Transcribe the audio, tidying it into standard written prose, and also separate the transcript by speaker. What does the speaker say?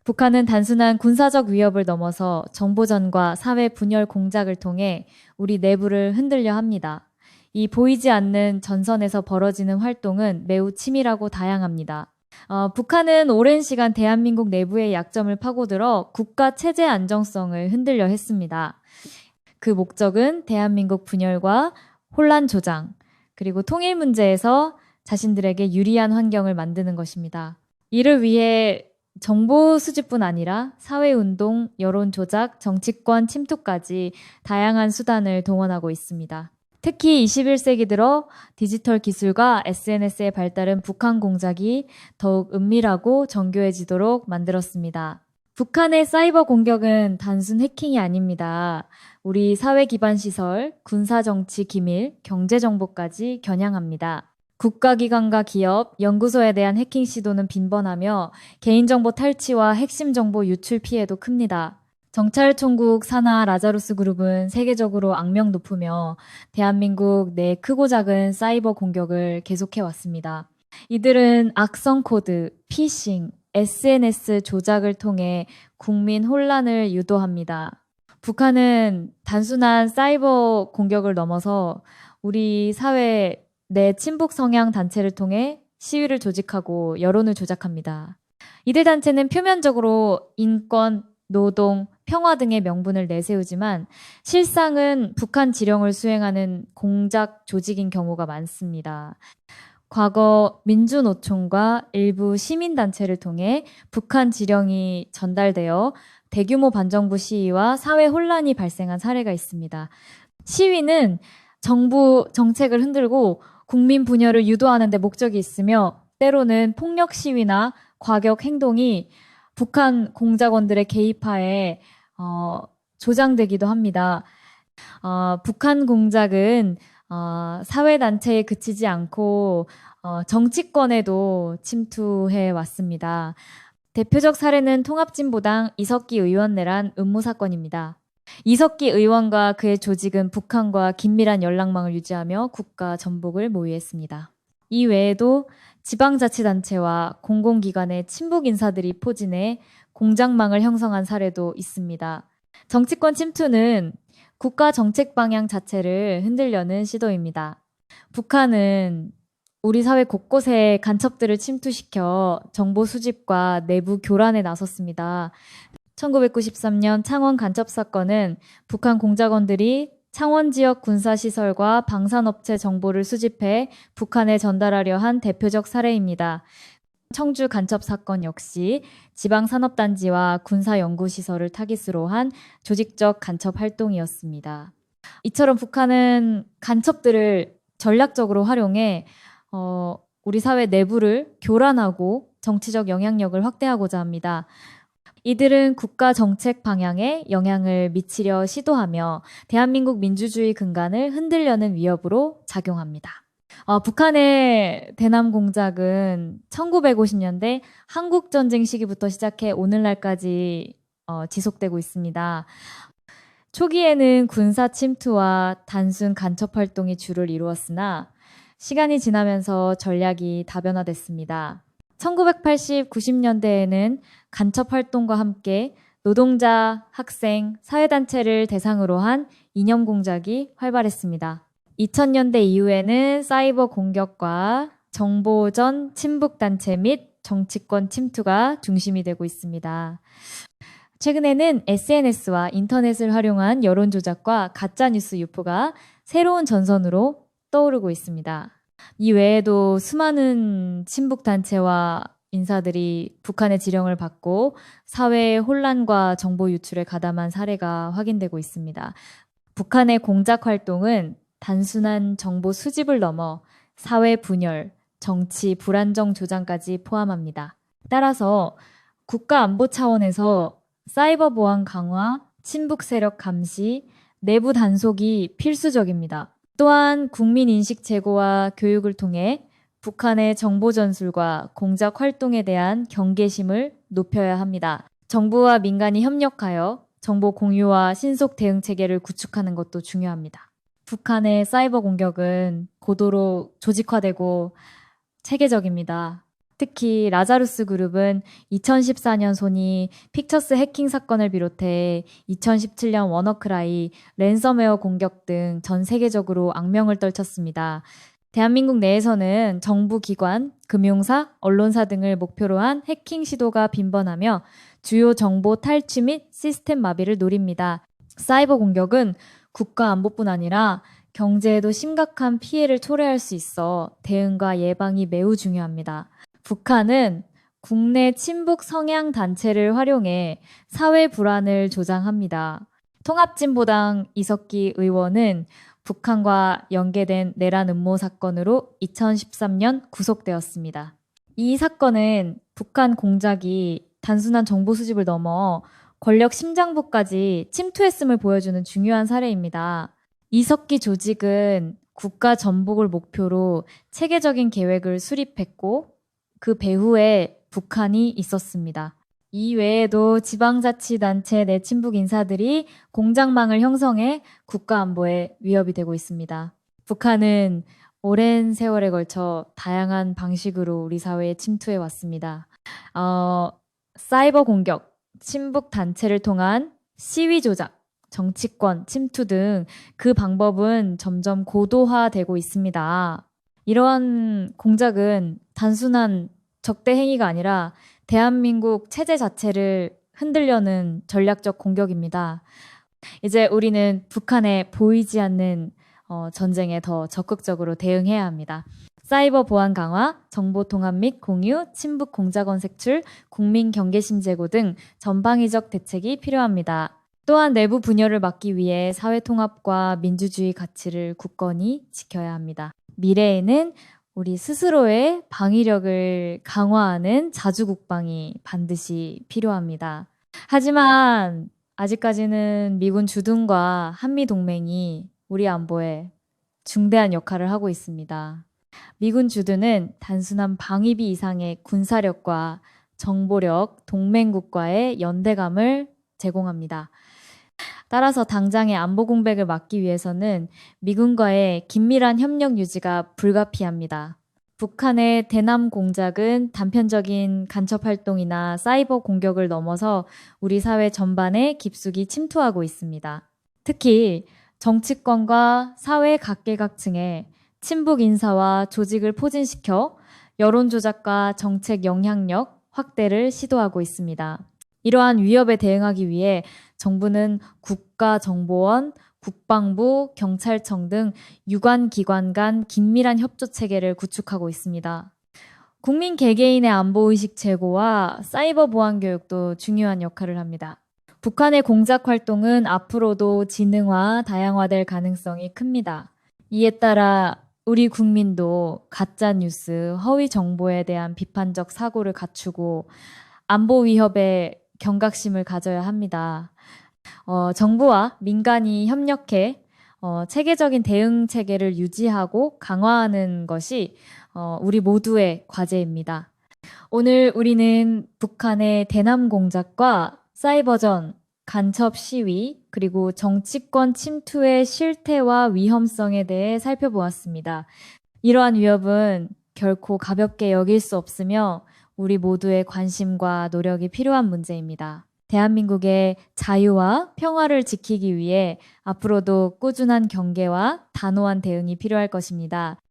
Speaker 1: 북한은 단순한 군사적 위협을 넘어서 정보전과 사회 분열 공작을 통해 우리 내부를 흔들려 합니다. 이 보이지 않는 전선에서 벌어지는 활동은 매우 치밀하고 다양합니다. 북한은 오랜 시간 대한민국 내부의 약점을 파고들어 국가 체제 안정성을 흔들려 했습니다. 그 목적은 대한민국 분열과 혼란 조장, 그리고 통일 문제에서 자신들에게 유리한 환경을 만드는 것입니다. 이를 위해 정보 수집뿐 아니라 사회운동, 여론 조작, 정치권 침투까지 다양한 수단을 동원하고 있습니다. 특히 21세기 들어 디지털 기술과 SNS의 발달은 북한 공작이 더욱 은밀하고 정교해지도록 만들었습니다. 북한의 사이버 공격은 단순 해킹이 아닙니다. 우리 사회 기반 시설, 군사 정치 기밀, 경제 정보까지 겨냥합니다. 국가기관과 기업, 연구소에 대한 해킹 시도는 빈번하며 개인정보 탈취와 핵심 정보 유출 피해도 큽니다. 정찰총국 산하 라자루스 그룹은 세계적으로 악명 높으며 대한민국 내 크고 작은 사이버 공격을 계속해 왔습니다. 이들은 악성 코드, 피싱, SNS 조작을 통해 국민 혼란을 유도합니다. 북한은 단순한 사이버 공격을 넘어서 우리 사회 내 친북 성향 단체를 통해 시위를 조직하고 여론을 조작합니다. 이들 단체는 표면적으로 인권, 노동, 평화 등의 명분을 내세우지만 실상은 북한 지령을 수행하는 공작 조직인 경우가 많습니다. 과거 민주노총과 일부 시민단체를 통해 북한 지령이 전달되어 대규모 반정부 시위와 사회 혼란이 발생한 사례가 있습니다. 시위는 정부 정책을 흔들고 국민 분열을 유도하는 데 목적이 있으며 때로는 폭력 시위나 과격 행동이 북한 공작원들의 개입하에 조장되기도 합니다. 북한 공작은 사회단체에 그치지 않고 정치권에도 침투해 왔습니다. 대표적 사례는 통합진보당 이석기 의원 내란 음모 사건입니다. 이석기 의원과 그의 조직은 북한과 긴밀한 연락망을 유지하며 국가 전복을 모의했습니다. 이 외에도 지방자치단체와 공공기관의 친북 인사들이 포진해 공작망을 형성한 사례도 있습니다. 정치권 침투는 국가 정책 방향 자체를 흔들려는 시도입니다. 북한은 우리 사회 곳곳에 간첩들을 침투시켜 정보 수집과 내부 교란에 나섰습니다. 1993년 창원 간첩 사건은 북한 공작원들이 창원 지역 군사시설과 방산업체 정보를 수집해 북한에 전달하려 한 대표적 사례입니다. 청주 간첩 사건 역시 지방산업단지와 군사연구시설을 타깃으로 한 조직적 간첩 활동이었습니다. 이처럼 북한은 간첩들을 전략적으로 활용해 우리 사회 내부를 교란하고 정치적 영향력을 확대하고자 합니다. 이들은 국가 정책 방향에 영향을 미치려 시도하며 대한민국 민주주의 근간을 흔들려는 위협으로 작용합니다. 북한의 대남 공작은 1950년대 한국전쟁 시기부터 시작해 오늘날까지 지속되고 있습니다. 초기에는 군사 침투와 단순 간첩 활동이 주를 이루었으나 시간이 지나면서 전략이 다변화됐습니다. 1980, 90년대에는 간첩 활동과 함께 노동자, 학생, 사회단체를 대상으로 한 이념 공작이 활발했습니다. 2000년대 이후에는 사이버 공격과 정보전 친북단체 및 정치권 침투가 중심이 되고 있습니다. 최근에는 SNS와 인터넷을 활용한 여론 조작과 가짜뉴스 유포가 새로운 전선으로 떠오르고 있습니다. 이 외에도 수많은 친북단체와 인사들이 북한의 지령을 받고 사회의 혼란과 정보 유출에 가담한 사례가 확인되고 있습니다. 북한의 공작 활동은 단순한 정보 수집을 넘어 사회 분열, 정치 불안정 조장까지 포함합니다. 따라서 국가 안보 차원에서 사이버 보안 강화, 친북 세력 감시, 내부 단속이 필수적입니다. 또한 국민 인식 제고와 교육을 통해 북한의 정보 전술과 공작 활동에 대한 경계심을 높여야 합니다. 정부와 민간이 협력하여 정보 공유와 신속 대응 체계를 구축하는 것도 중요합니다. 북한의 사이버 공격은 고도로 조직화되고 체계적입니다. 특히 라자루스 그룹은 2014년 소니 픽처스 해킹 사건을 비롯해 2017년 워너크라이, 랜섬웨어 공격 등 전 세계적으로 악명을 떨쳤습니다. 대한민국 내에서는 정부 기관, 금융사, 언론사 등을 목표로 한 해킹 시도가 빈번하며 주요 정보 탈취 및 시스템 마비를 노립니다. 사이버 공격은 국가 안보뿐 아니라 경제에도 심각한 피해를 초래할 수 있어 대응과 예방이 매우 중요합니다. 북한은 국내 친북 성향 단체를 활용해 사회 불안을 조장합니다. 통합진보당 이석기 의원은 북한과 연계된 내란 음모 사건으로 2013년 구속되었습니다. 이 사건은 북한 공작이 단순한 정보 수집을 넘어 권력 심장부까지 침투했음을 보여주는 중요한 사례입니다. 이석기 조직은 국가 전복을 목표로 체계적인 계획을 수립했고 그 배후에 북한이 있었습니다. 이 외에도 지방자치단체 내 친북 인사들이 공작망을 형성해 국가안보에 위협이 되고 있습니다. 북한은 오랜 세월에 걸쳐 다양한 방식으로 우리 사회에 침투해 왔습니다. 사이버 공격, 친북 단체를 통한 시위 조작, 정치권 침투 등 그 방법은 점점 고도화되고 있습니다. 이러한 공작은 단순한 적대 행위가 아니라 대한민국 체제 자체를 흔들려는 전략적 공격입니다. 이제 우리는 북한의 보이지 않는 전쟁에 더 적극적으로 대응해야 합니다. 사이버 보안 강화, 정보 통합 및 공유, 친북 공작원 색출, 국민 경계심 제고 등 전방위적 대책이 필요합니다. 또한 내부 분열을 막기 위해 사회 통합과 민주주의 가치를 굳건히 지켜야 합니다. 미래에는 우리 스스로의 방위력을 강화하는 자주국방이 반드시 필요합니다. 하지만 아직까지는 미군 주둔과 한미동맹이 우리 안보에 중대한 역할을 하고 있습니다. 미군 주둔은 단순한 방위비 이상의 군사력과 정보력, 동맹국과의 연대감을 제공합니다. 따라서 당장의 안보 공백을 막기 위해서는 미군과의 긴밀한 협력 유지가 불가피합니다. 북한의 대남 공작은 단편적인 간첩 활동이나 사이버 공격을 넘어서 우리 사회 전반에 깊숙이 침투하고 있습니다. 특히 정치권과 사회 각계각층에 친북 인사와 조직을 포진시켜 여론 조작과 정책 영향력 확대를 시도하고 있습니다. 이러한 위협에 대응하기 위해 정부는 국가정보원, 국방부, 경찰청 등 유관 기관 간 긴밀한 협조 체계를 구축하고 있습니다. 국민 개개인의 안보의식 제고와 사이버 보안 교육도 중요한 역할을 합니다. 북한의 공작 활동은 앞으로도 지능화, 다양화될 가능성이 큽니다. 이에 따라 우리 국민도 가짜 뉴스, 허위 정보에 대한 비판적 사고를 갖추고 안보 위협에 경각심을 가져야 합니다. 정부와 민간이 협력해 체계적인 대응 체계를 유지하고 강화하는 것이 우리 모두의 과제입니다. 오늘 우리는 북한의 대남 공작과 사이버전, 간첩 시위, 그리고 정치권 침투의 실태와 위험성에 대해 살펴보았습니다. 이러한 위협은 결코 가볍게 여길 수 없으며 우리 모두의 관심과 노력이 필요한 문제입니다. 대한민국의 자유와 평화를 지키기 위해 앞으로도 꾸준한 경계와 단호한 대응이 필요할 것입니다.